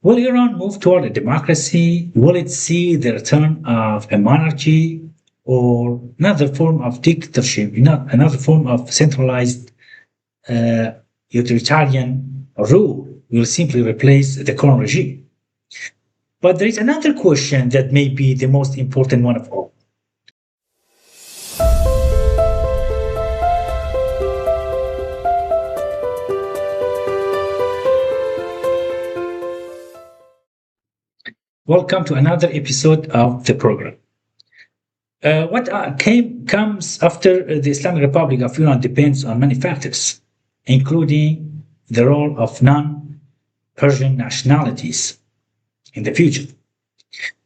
Will Iran move toward a democracy? Will it see the return of a monarchy or another form of dictatorship, not another form of centralized uh, authoritarian rule will simply replace the current regime? But there is another question that may be the most important one of all. Welcome to another episode of the program. What comes after the Islamic Republic of Iran depends on many factors, including the role of non-Persian nationalities in the future.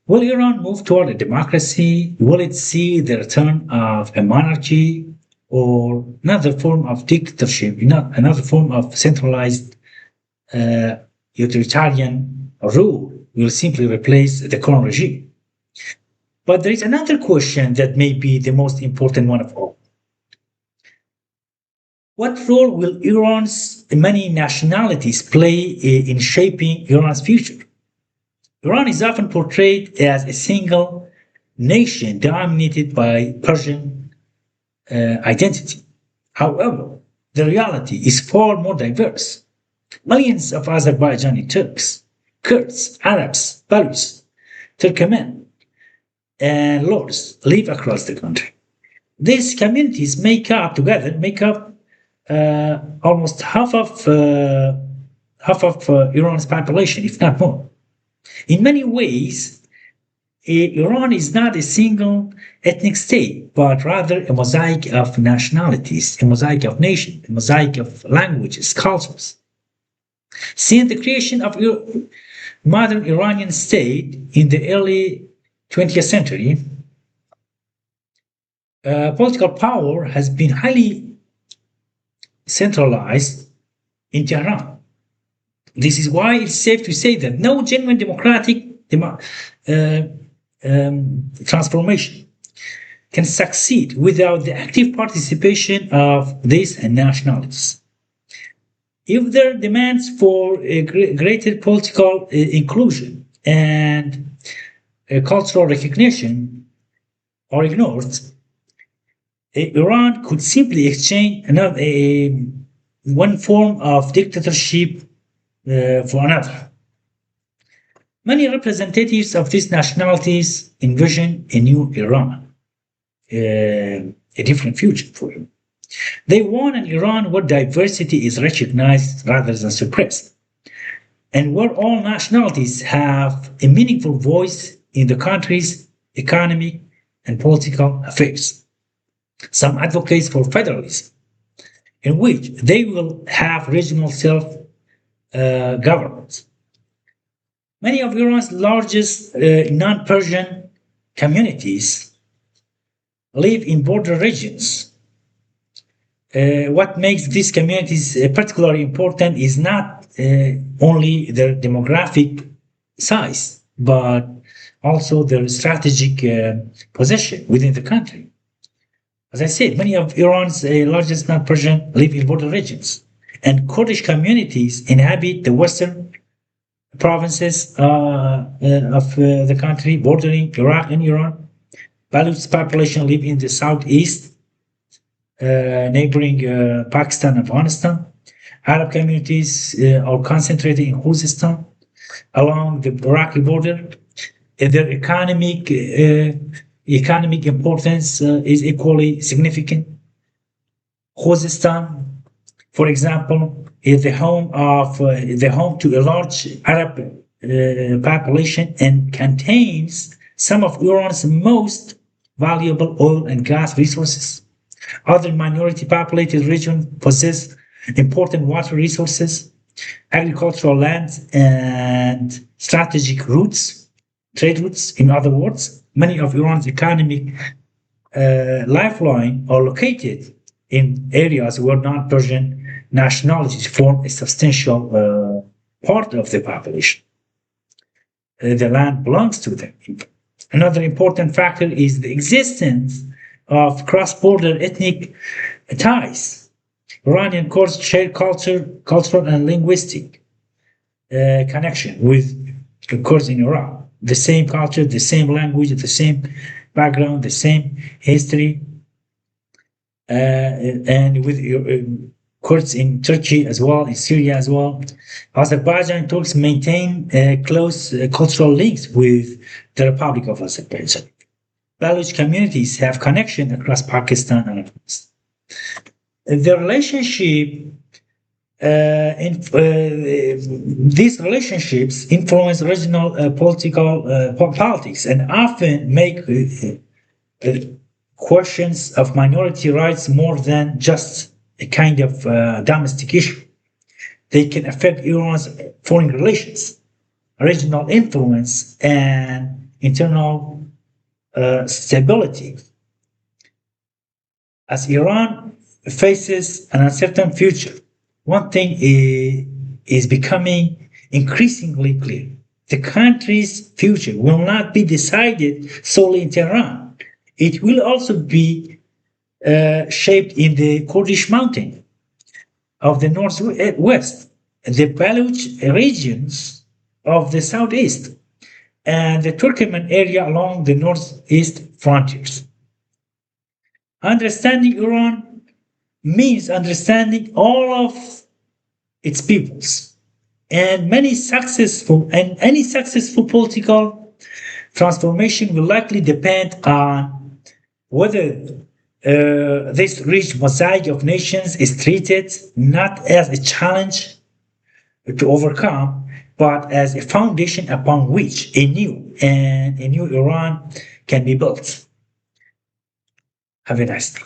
Will Iran move toward a democracy? Will it see the return of a monarchy or another form of dictatorship, not another form of centralized uh, authoritarian rule will simply replace the current regime? But there is another question that may be the most important one of all. What role will Iran's many nationalities play in shaping Iran's future? Iran is often portrayed as a single nation dominated by Persian identity. However, the reality is far more diverse. Millions of Azerbaijani Turks, Kurds, Arabs, Baluchis, Turkmen, and Lords live across the country. These communities make up almost half of Iran's population, if not more. In many ways, Iran is not a single ethnic state, but rather a mosaic of nationalities, a mosaic of nations, a mosaic of languages, cultures. Since the creation of modern Iranian state in the early 20th century, political power has been highly centralized in Tehran. This is why it's safe to say that no genuine democratic transformation can succeed without the active participation of these nationalities. If their demands for a greater political inclusion and cultural recognition are ignored, Iran could simply exchange one form of dictatorship for another. Many representatives of these nationalities envision a new Iran, a different future for them. They want an Iran where diversity is recognized rather than suppressed, and where all nationalities have a meaningful voice in the country's economic and political affairs. Some advocates for federalism, in which they will have regional self-government. Many of Iran's largest non-Persian communities live in border regions. What makes these communities particularly important is not only their demographic size, but also their strategic position within the country. As I said, many of Iran's largest non-Persian live in border regions, and Kurdish communities inhabit the western provinces of the country bordering Iraq and Iran. Baluch population live in the southeast, neighboring Pakistan and Afghanistan. Arab communities are concentrated in Khuzestan along the Iraqi border. Their economic importance is equally significant. Khuzestan, for example, is the home to a large Arab population and contains some of Iran's most valuable oil and gas resources. Other minority populated regions possess important water resources, agricultural lands, and strategic routes, trade routes. In other words, many of Iran's economic lifeline are located in areas where non-Persian nationalities form a substantial part of the population. The land belongs to them. Another important factor is the existence of cross-border ethnic ties. Iranian Kurds share cultural and linguistic connection with Kurds in Iran. The same culture, the same language, the same background, the same history, and with Kurds in Turkey as well, in Syria as well. Azerbaijan and Turks maintain close cultural links with the Republic of Azerbaijan. Baloch communities have connection across Pakistan and Afghanistan. The relationship these relationships influence regional politics and often make questions of minority rights more than just a kind of domestic issue. They can affect Iran's foreign relations, regional influence, and internal stability. As Iran faces an uncertain future, one thing is becoming increasingly clear. The country's future will not be decided solely in Tehran. It will also be shaped in the Kurdish mountain of the northwest, the Baloch regions of the southeast, and the Turkmen area along the northeast frontiers. Understanding Iran means understanding all of its peoples, and any successful political transformation will likely depend on whether this rich mosaic of nations is treated not as a challenge to overcome, but as a foundation upon which a new Iran can be built. Have a nice day.